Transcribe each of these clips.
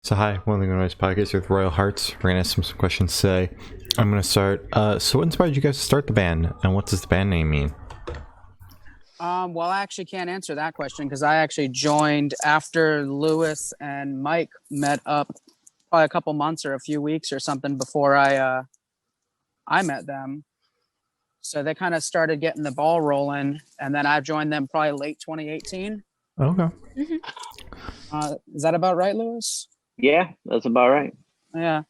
So hi, one of the Noise Podcast with Royal Hearts. We're gonna ask some questions today. I'm gonna start. So what inspired you guys to start the band, and what does the band name mean? Well, I actually can't answer that question because I actually joined after Lewis and Mike met up probably a couple months or a few weeks or something before I met them. So they kind of started getting the ball rolling, and then I joined them probably late 2018. Okay. Is that about right, Lewis? Yeah, that's about right. Yeah.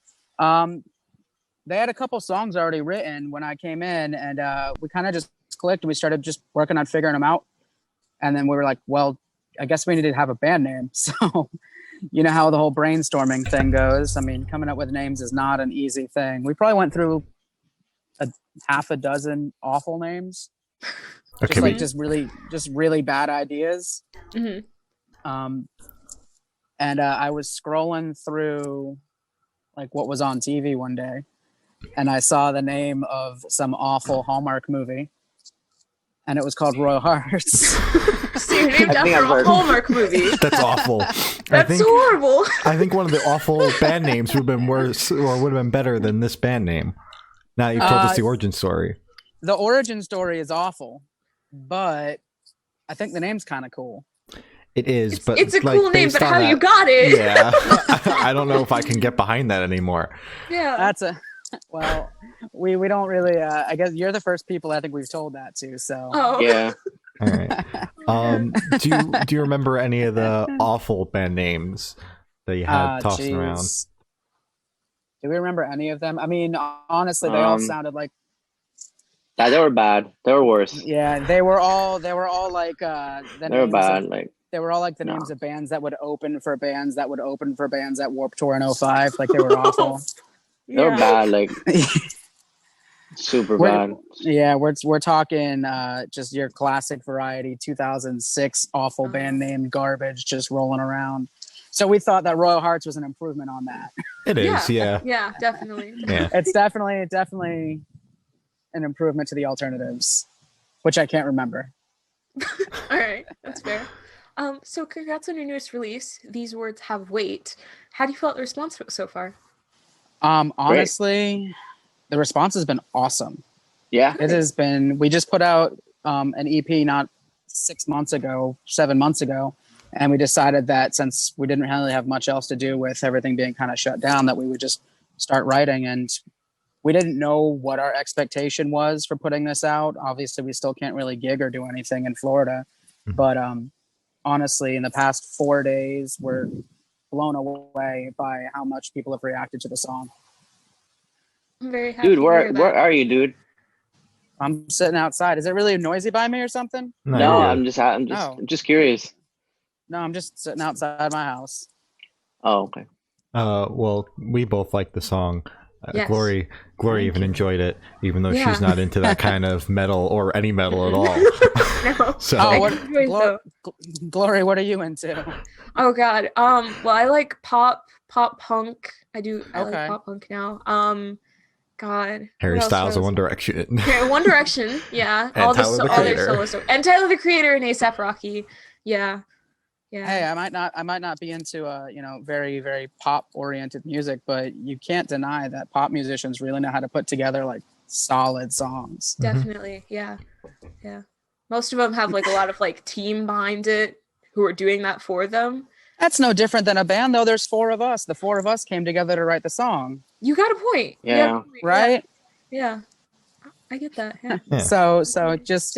They had a couple songs already written when I came in, and we kind of just clicked and we started just working on figuring them out. And then we were like, well, I guess we need to have a band name. So you know how the whole brainstorming thing goes. I mean, coming up with names is not an easy thing. We probably went through half a dozen awful names. Okay. Just really bad ideas. Mm-hmm. And I was scrolling through like what was on TV one day, and I saw the name of some awful Hallmark movie, and it was called Royal Hearts. So you're named I think after I've a heard- Hallmark movie. That's awful. That's horrible. I think one of the awful band names would have been worse, or would have been better than this band name. Now you've told us the origin story. The origin story is awful, but I think the name's kind of cool. It is, but It's a like, cool name, based but on how that- you got it? Yeah, I don't know if I can get behind that anymore. Yeah. That's well, we don't really. I guess you're the first people I think we've told that to. So Oh. Yeah. All right. Do you remember any of the awful band names that you had tossing around? Jeez. Do we remember any of them? I mean, honestly, they all sounded like. They were bad. They were worse. Yeah, they were all like the They were names bad. of, Like they were all like the No. names of bands that would open for bands that would open for bands at Warped Tour in 05. Like they were awful. they were bad. Like super bad. Yeah, we're talking just your classic variety 2006 awful band name garbage just rolling around. So we thought that Royal Hearts was an improvement on that. It is, yeah. Yeah, definitely. Yeah. It's definitely an improvement to the alternatives, which I can't remember. All right, that's fair. So congrats on your newest release. These words have weight. How do you feel about the response so far? Honestly, the response has been awesome. Yeah. It has been. We just put out an EP not 7 months ago, and we decided that since we didn't really have much else to do with everything being kind of shut down, that we would just start writing. And we didn't know what our expectation was for putting this out. Obviously, we still can't really gig or do anything in Florida, but honestly, in the past 4 days, we're blown away by how much people have reacted to the song. I'm very happy Dude, to where hear that. where are you, dude? I'm sitting outside. Is it really noisy by me or something? No, you're I'm good. just just curious. No, I'm just sitting outside my house. Oh, okay. Well, we both like the song. Yes. Glory even enjoyed it, even though Yeah. she's not into that kind of metal or any metal at all. No. So Oh, I what, enjoy it, though. Glory, what are you into? Oh God. Well, I like pop punk. I Okay. like pop punk now. God. Harry what else Styles and was- One Direction. Okay, One Direction. Yeah. And Tyler, the all their Creator. solo stuff. And Tyler the Creator and ASAP Rocky. Yeah. Yeah. Hey, I might not be into very, very pop oriented music, but you can't deny that pop musicians really know how to put together like solid songs. Definitely. Yeah. Yeah. Most of them have like a lot of like team behind it who are doing that for them. That's no different than a band, though. There's four of us. The four of us came together to write the song, You got a point. You Yeah. got a point. right? Yeah. I get that. Yeah. Yeah. So just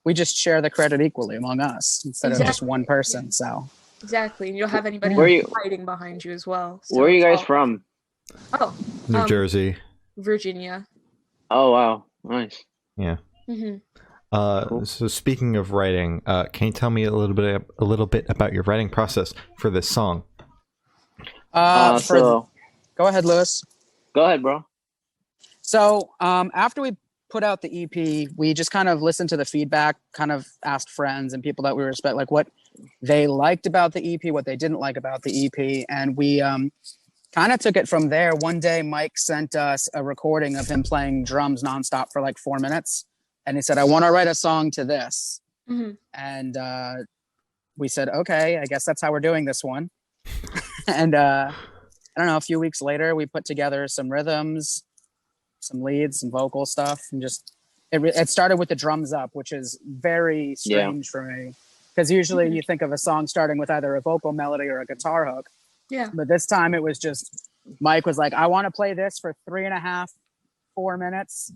we just share the credit equally among us instead of just Exactly. one person. So Exactly. And you don't have anybody Where you- fighting behind you as well. So Where are you guys it's all- from? Oh, New Jersey. Virginia. Oh wow, nice. Yeah. Hmm. So speaking of writing, can you tell me a little bit about your writing process for this song? So go ahead, Lewis. go ahead, bro. So after we put out the EP, we just kind of listened to the feedback, kind of asked friends and people that we respect, like what they liked about the EP, what they didn't like about the EP. And we kind of took it from there. One day, Mike sent us a recording of him playing drums nonstop for like 4 minutes. And he said, I want to write a song to this. Hmm. And we said, okay, I guess that's how we're doing this one. And I don't know, a few weeks later, we put together some rhythms, some leads, some vocal stuff, and just it started with the drums up, which is very strange for me, because usually you think of a song starting with either a vocal melody or a guitar hook. Yeah. But this time it was just Mike was like, I want to play this for 3.5, 4 minutes.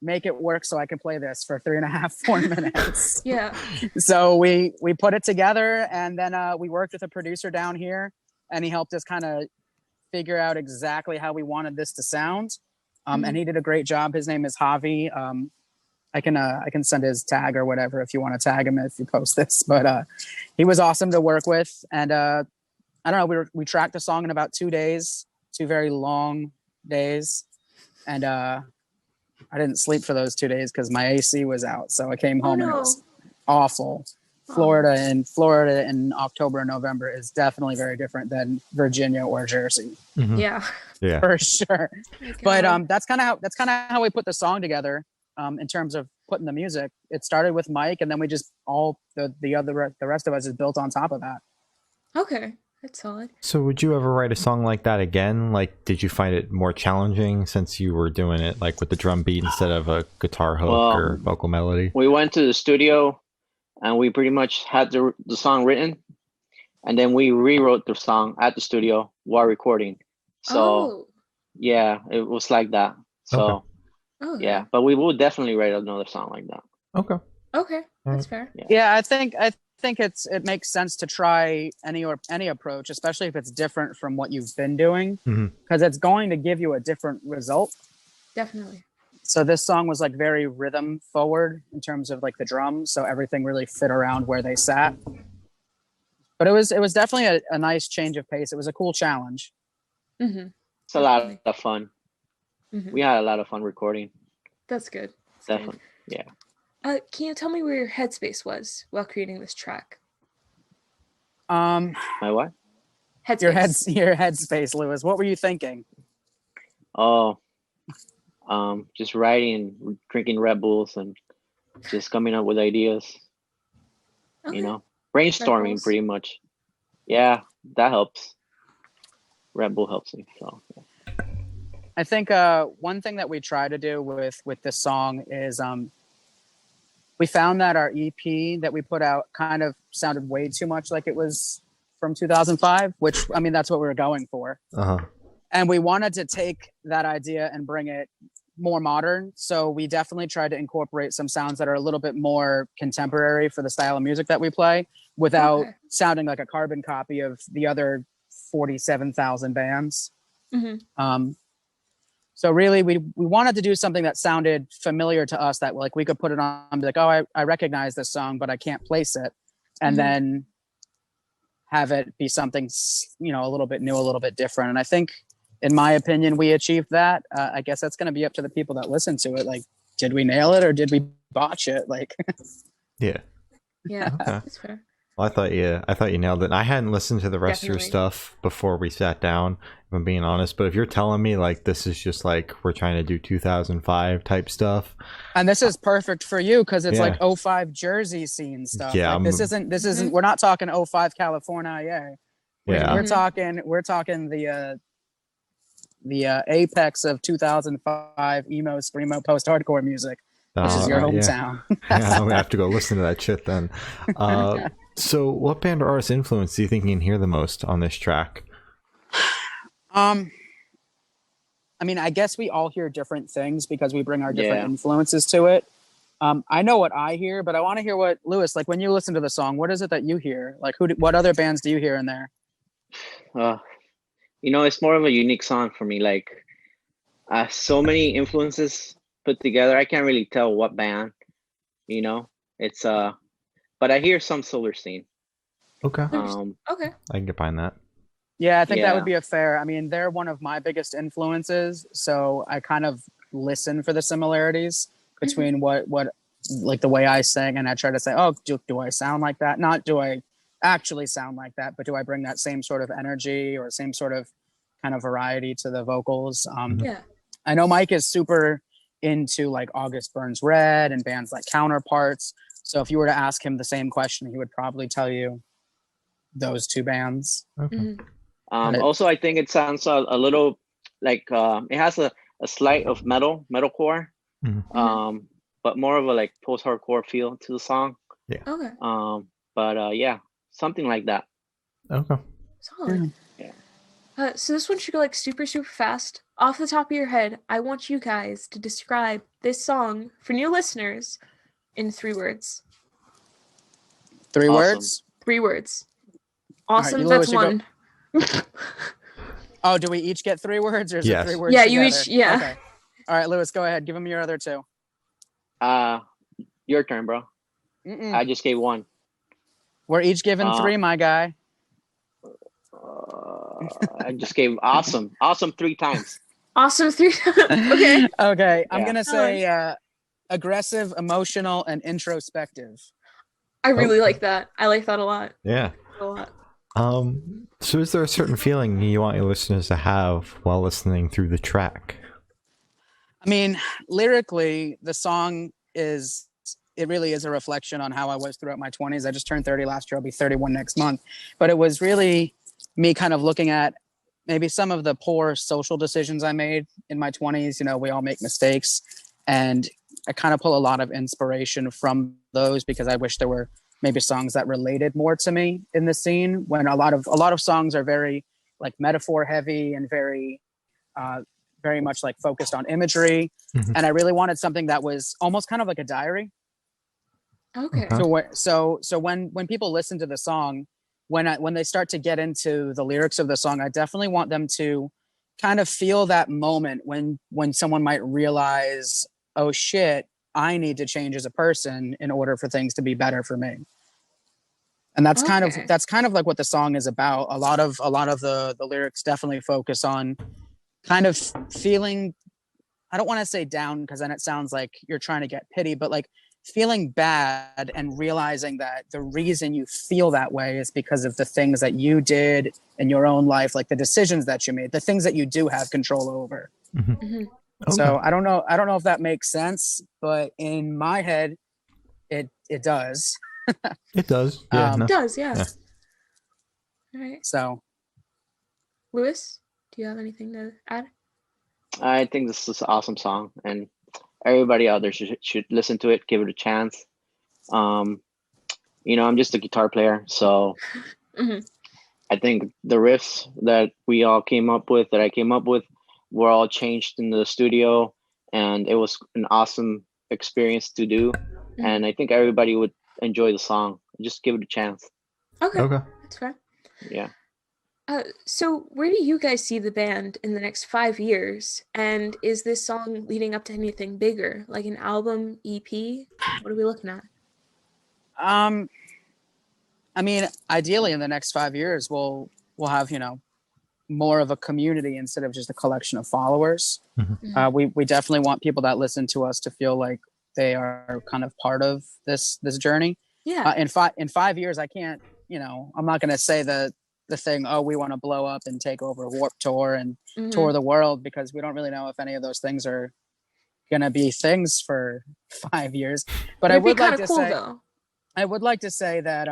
Make it work so I can play this for 3.5, 4 minutes. Yeah. So we put it together, and then we worked with a producer down here, and he helped us kind of figure out exactly how we wanted this to sound. And he did a great job. His name is Javi. I can send his tag or whatever if you want to tag him if you post this. But he was awesome to work with, and I don't know. We tracked the song in about 2 days, 2 very long days, and I didn't sleep for those 2 days because my AC was out. So I came home and it was awful. Florida in October and November is definitely very different than Virginia or Jersey. Mhm. Yeah. For sure. Oh my But God. that's kind of how we put the song together. In terms of putting the music, it started with Mike, and then we just all the rest of us is built on top of that. Okay, that's solid. So would you ever write a song like that again? Like, did you find it more challenging since you were doing it like with the drum beat instead of a guitar hook Well, or vocal melody? We went to the studio and we pretty much had the song written, and then we rewrote the song at the studio while recording. So yeah, it was like that. So Okay. yeah, but we will definitely write another song like that. Okay. Okay, that's fair. Yeah, I think it makes sense to try any approach, especially if it's different from what you've been doing, because it's going to give you a different result. Definitely. So this song was like very rhythm forward in terms of like the drums, so everything really fit around where they sat. But it was definitely a nice change of pace. It was a cool challenge. Mm-hmm. It's a lot of fun. Mm-hmm. We had a lot of fun recording. That's good. That's Definitely. good. Yeah. Can you tell me where your headspace was while creating this track? My what? Headspace. Your headspace, Lewis. What were you thinking? Oh, just writing, drinking Red Bulls, and just coming up with ideas. Okay. You know, brainstorming Bulls. pretty much. Yeah, that helps. Red Bull helps me. So I think one thing that we try to do with this song is we found that our EP that we put out kind of sounded way too much like it was from 2005, which, I mean, that's what we were going for. And we wanted to take that idea and bring it more modern. So we definitely tried to incorporate some sounds that are a little bit more contemporary for the style of music that we play without sounding like a carbon copy of the other 47,000 bands. Mm-hmm. So really, we wanted to do something that sounded familiar to us, that like we could put it on and be like, oh, I recognize this song, but I can't place it. And then have it be something, you know, a little bit new, a little bit different. And I think, in my opinion, we achieved that. I guess that's going to be up to the people that listen to it. Like, did we nail it or did we botch it? Like, Yeah. Yeah, Okay. that's fair. Well, I thought you nailed it. I hadn't listened to the rest of your Definitely. stuff before we sat down, if I'm being honest. But if you're telling me like this is just like we're trying to do 2005 type stuff, and this is perfect for you because it's Yeah. like 05 Jersey scene stuff. Yeah, Like, this isn't. We're not talking 05 California. yeah, We're talking the apex of 2005 emo, screamo, post-hardcore music, which is your yeah. hometown. Yeah, I'm gonna have to go listen to that shit then. So, what band or artist influence do you think you can hear the most on this track? I mean, I guess we all hear different things because we bring our different influences to it. I know what I hear, but I want to hear what Lewis, like when you listen to the song, what is it that you hear? Like what other bands do you hear in there? you know, it's more of a unique song for me. Like, so many influences put together. I can't really tell what band. You know, it's but I hear some Silverstein. Okay, Okay. I can get behind that. Yeah, I think that Yeah. would be a fair. I mean, they're one of my biggest influences, so I kind of listen for the similarities between what like the way I sing, and I try to say, oh, do I sound like that? Not do I actually sound like that, but do I bring that same sort of energy or same sort of kind of variety to the vocals? Yeah. I know Mike is super into like August Burns Red and bands like Counterparts. So if you were to ask him the same question, he would probably tell you those two bands. Okay. Mhm. Also, I think it sounds a little like it has a slight of metalcore, but more of a like post-hardcore feel to the song. Okay. But yeah, something like that. Okay. Solid. Yeah. So this one should go like super, super fast. Off the top of your head, I want you guys to describe this song for new listeners in 3 words. 3 Awesome. words? 3 words. right, Awesome, you, that's Louis, 1. Oh, do we each get 3 words, or is Yes. it 3 words Yeah, together? you each, yeah. Okay. All right, Louis, go ahead. Give him your other 2. Your turn, bro. I just gave 1. We're each given 3, my guy. I just gave awesome 3 times. Awesome 3. Okay. Okay, I'm Yeah. going to say aggressive, emotional, and introspective. I really like that. I like that a lot. Yeah. A lot. So is there a certain feeling you want your listeners to have while listening through the track? I mean, lyrically, the song it really is a reflection on how I was throughout my 20s. I just turned 30 last year. I'll be 31 next month. But it was really me kind of looking at maybe some of the poor social decisions I made in my 20s. You know, we all make mistakes. And I kind of pull a lot of inspiration from those because I wish there were maybe songs that related more to me in the scene, when a lot of songs are very like metaphor heavy and very much like focused on imagery. And I really wanted something that was almost kind of like a diary. Okay. So when people listen to the song, when they start to get into the lyrics of the song, I definitely want them to kind of feel that moment when someone might realize, oh shit, I need to change as a person in order for things to be better for me. And that's kind of like what the song is about. A lot of the lyrics definitely focus on kind of feeling, I don't want to say down because then it sounds like you're trying to get pity, but like feeling bad and realizing that the reason you feel that way is because of the things that you did in your own life, like the decisions that you made, the things that you do have control over. Okay. So I don't know if that makes sense, but in my head, it does. It does. Yeah. It does, yeah. All right. So, Louis, do you have anything to add? I think this is an awesome song, and everybody out there should listen to it, give it a chance. You know, I'm just a guitar player, so I think the riffs that I came up with, were all changed in the studio, and it was an awesome experience to do. And I think everybody would enjoy the song. Just give it a chance. Okay. That's fair. Yeah. So where do you guys see the band in the next 5 years? And is this song leading up to anything bigger, like an album, EP? What are we looking at? I mean, ideally in the next 5 years, we'll have, you know, more of a community instead of just a collection of followers. We definitely want people that listen to us to feel like they are kind of part of this journey. Yeah. In 5 years, I can't, you know, I'm not going to say the thing, oh, we want to blow up and take over Warped Tour and tour the world, because we don't really know if any of those things are going to be things for 5 years. But I would like to say, though. I would like to say that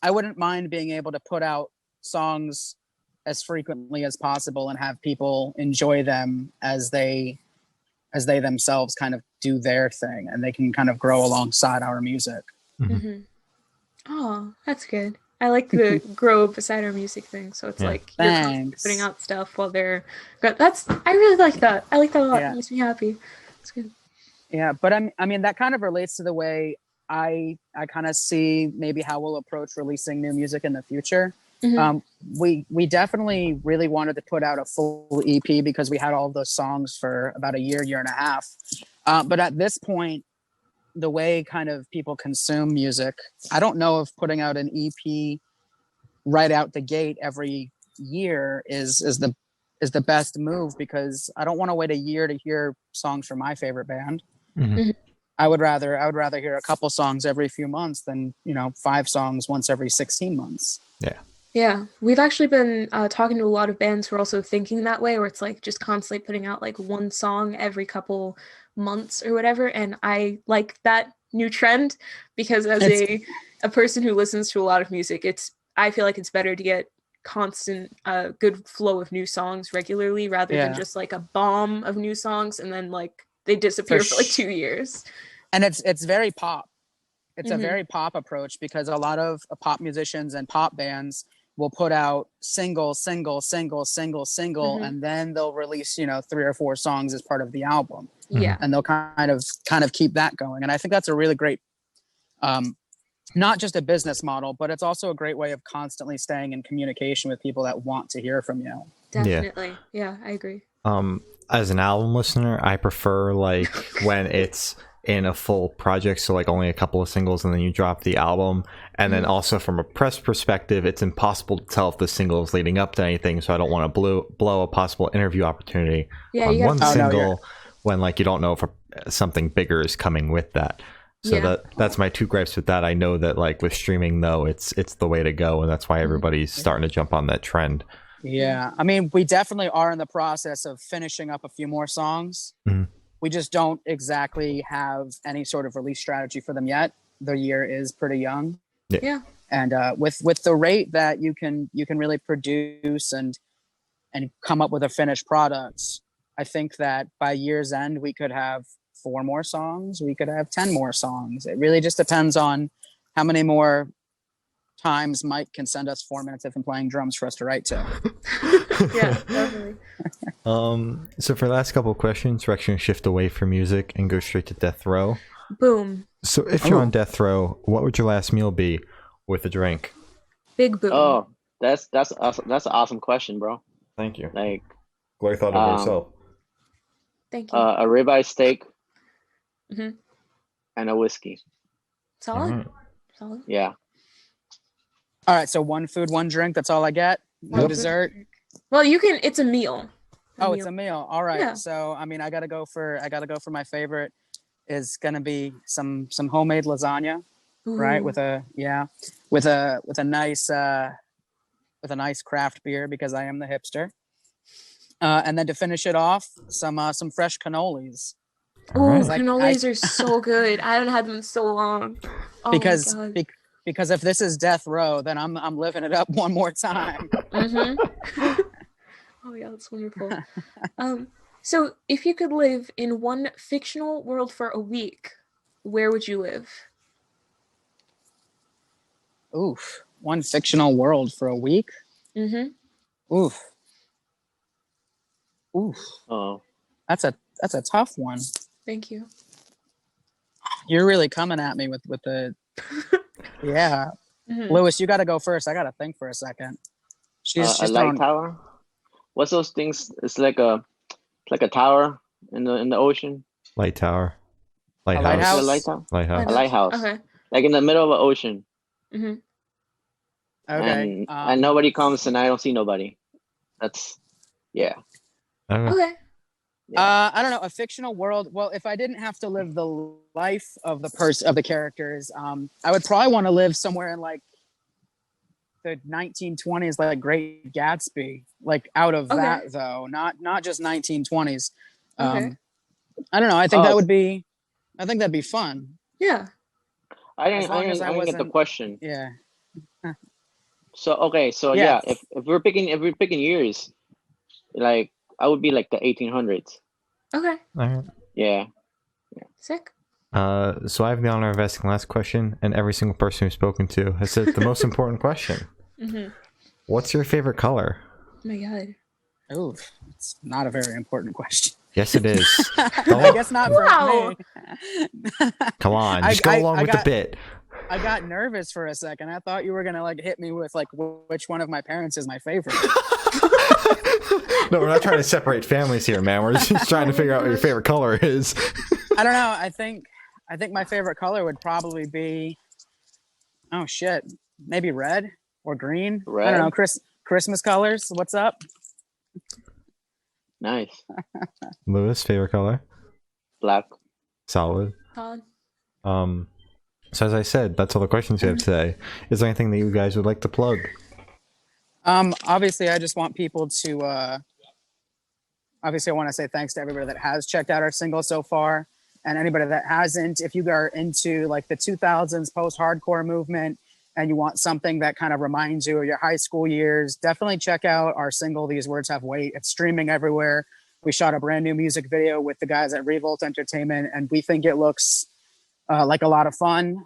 I wouldn't mind being able to put out songs as frequently as possible and have people enjoy them as they themselves kind of do their thing, and they can kind of grow alongside our music. Oh, that's good. I like the grow beside our music thing. So it's like you're constantly putting out stuff while they're. I really like that. I like that a lot. It makes me happy. It's good. Yeah, but I mean that kind of relates to the way I kind of see maybe how we'll approach releasing new music in the future. We definitely really wanted to put out a full EP because we had all of those songs for about a year and a half. But at this point, the way kind of people consume music, I don't know if putting out an EP right out the gate every year is the best move, because I don't want to wait a year to hear songs from my favorite band. I would rather hear a couple songs every few months than, you know, 5 songs once every 16 months. Yeah, we've actually been talking to a lot of bands who are also thinking that way, where it's like just constantly putting out like one song every couple months or whatever. And I like that new trend because as a person who listens to a lot of music, I feel like it's better to get constant good flow of new songs regularly rather than just like a bomb of new songs and then like they disappear for like 2 years. And it's very pop. It's a very pop approach, because a lot of pop musicians and pop bands will put out single, and then they'll release, 3 or 4 songs as part of the album. Yeah. And they'll kind of keep that going. And I think that's a really great, not just a business model, but it's also a great way of constantly staying in communication with people that want to hear from you. Definitely. Yeah, I agree. As an album listener, I prefer like when it's in a full project, so like only a couple of singles and then you drop the album. And then also from a press perspective, it's impossible to tell if the single is leading up to anything, so I don't want to blow a possible interview opportunity on one single when like you don't know if something bigger is coming with that. So that's my 2 gripes with that. I know that like with streaming though, it's the way to go, and that's why everybody's starting to jump on that trend. Yeah, I mean, we definitely are in the process of finishing up a few more songs. We just don't exactly have any sort of release strategy for them yet. The year is pretty young. Yeah. And with the rate that you can really produce and come up with a finished product, I think that by year's end we could have 4 more songs. We could have 10 more songs. It really just depends on how many more times Mike can send us 4 minutes of him playing drums for us to write to. Yeah, definitely. So for the last couple of questions, we're actually going to shift away from music and go straight to death row. Boom. So if you're on death row, what would your last meal be with a drink? Big boom. Oh, that's awesome. That's an awesome question, bro. Thank you. Like, Glad thought of yourself. Thank you. A ribeye steak and a whiskey. Solid. Solid. Yeah. All right, so 1 food, 1 drink. That's all I get. No dessert. Well, you can. It's a meal. It's a meal. All right. Yeah. So I mean, I gotta go for my favorite. Is gonna be some homemade lasagna, right? With a nice craft beer, because I am the hipster. And then to finish it off, some fresh cannolis. Oh, cannolis are so good. I haven't had them in so long. Oh, because if this is death row, then I'm living it up one more time. Oh yeah, that's wonderful. So if you could live in one fictional world for a week, where would you live? Oof, one fictional world for a week? Oof. Oh. That's a tough one. Thank you. You're really coming at me with the yeah. Lewis, you got to go first. I got to think for a second. She's a light tower. What's those things? It's like a tower in the ocean. Light tower. Lighthouse. A lighthouse. Lighthouse. A lighthouse. Okay. Like in the middle of the ocean. Okay. And nobody comes, and I don't see nobody. That's Okay. I don't know, a fictional world. Well, if I didn't have to live the life of the characters, I would probably want to live somewhere in like the 1920s, like Great Gatsby, like out of that though, not just 1920s. I don't know. I think that'd be fun. Yeah. I didn't get the question. Yeah. So if we're picking years, like I would be like the 1800s. Okay. All right. Yeah. Sick. So I have the honor of asking the last question, and every single person we've spoken to has said the most important question. What's your favorite color? Oh my god. Oh, it's not a very important question. Yes, it is. I guess not for me. Come on, just go along with the bit. I got nervous for a second. I thought you were gonna like hit me with like which one of my parents is my favorite. No, we're not trying to separate families here, man. We're just trying to figure out what your favorite color is. I don't know. I think my favorite color would probably be, oh shit, maybe red or green. Red? I don't know. Christmas colors. What's up? Nice. Lewis, favorite color? Black. Solid. Todd. So as I said, that's all the questions we have today. Is there anything that you guys would like to plug? Obviously, I just want people to. Obviously, I want to say thanks to everybody that has checked out our single so far, and anybody that hasn't. If you are into like the 2000s post-hardcore movement, and you want something that kind of reminds you of your high school years, definitely check out our single, These Words Have Weight. It's streaming everywhere. We shot a brand new music video with the guys at Revolt Entertainment, and we think it looks like a lot of fun.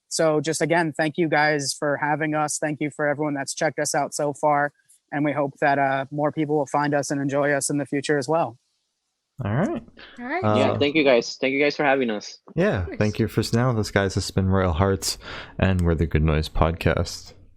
So just again, thank you guys for having us. Thank you for everyone that's checked us out so far. And we hope that more people will find us and enjoy us in the future as well. All right. Yeah, thank you guys. Thank you guys for having us. Yeah, thank you for sitting down with us, guys. This has been Royal Hearts, and we're the Good Noise Podcast.